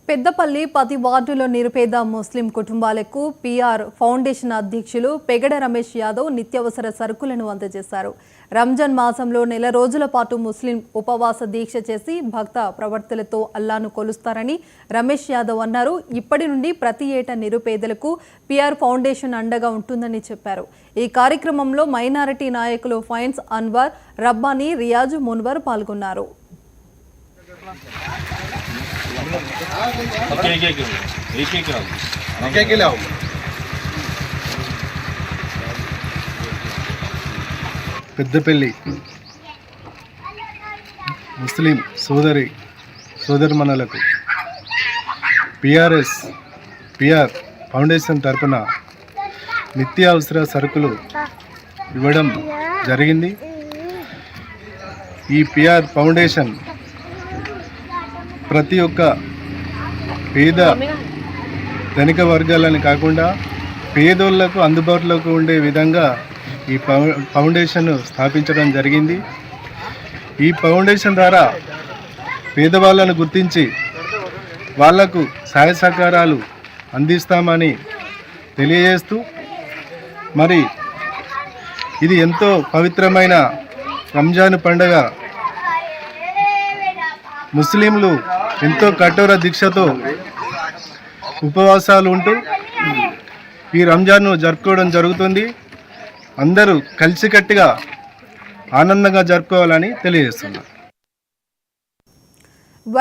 పెద్దపల్లి 10 వార్డులో నిరుపేద ముస్లిం కుటుంబాలకు పిఆర్ ఫౌండేషన్ అధ్యక్షులు పెగడ రమేష్ యాదవ్ నిత్యావసర సరుకులను అందజేశారు. రంజాన్ మాసంలో నెల రోజుల పాటు ముస్లిం ఉపవాస దీక్ష చేసి భక్త ప్రవర్తనలతో అల్లాను కొలుస్తారని రమేష్ యాదవ్ అన్నారు. ఇప్పటి నుండి ప్రతి ఏటా నిరుపేదలకు పిఆర్ ఫౌండేషన్ అండగా ఉంటుందని చెప్పారు. ఈ కార్యక్రమంలో మైనారిటీ నాయకులు ఫైన్స్ అన్వర్, రబ్బానీ, రియాజ్, మున్వర్ పాల్గొన్నారు. పెద్దపల్లి ముస్లిం సోదరిమణులకు పిఆర్ ఫౌండేషన్ తరపున నిత్యావసర సరుకులు ఇవ్వడం జరిగింది. ఈ పిఆర్ ఫౌండేషన్ ప్రతి ఒక్క పేద ధనిక వర్గాలని కాకుండా పేదోళ్లకు అందుబాటులోకి ఉండే విధంగా ఈ ఫౌండేషన్ స్థాపించడం జరిగింది. ఈ ఫౌండేషన్ ద్వారా పేదవాళ్ళను గుర్తించి వాళ్లకు సహాయ సహకారాలు అందిస్తామని తెలియజేస్తూ, మరి ఇది ఎంతో పవిత్రమైన రంజాన్ పండుగ. ముస్లింలు ఎంతో కఠోర దీక్షతో ఉపవాసాలు ఉంటూ ఈ రంజాన్ను జరుపుకోవడం జరుగుతుంది. అందరూ కలిసికట్టుగా ఆనందంగా జరుపుకోవాలని తెలియజేస్తున్నారు.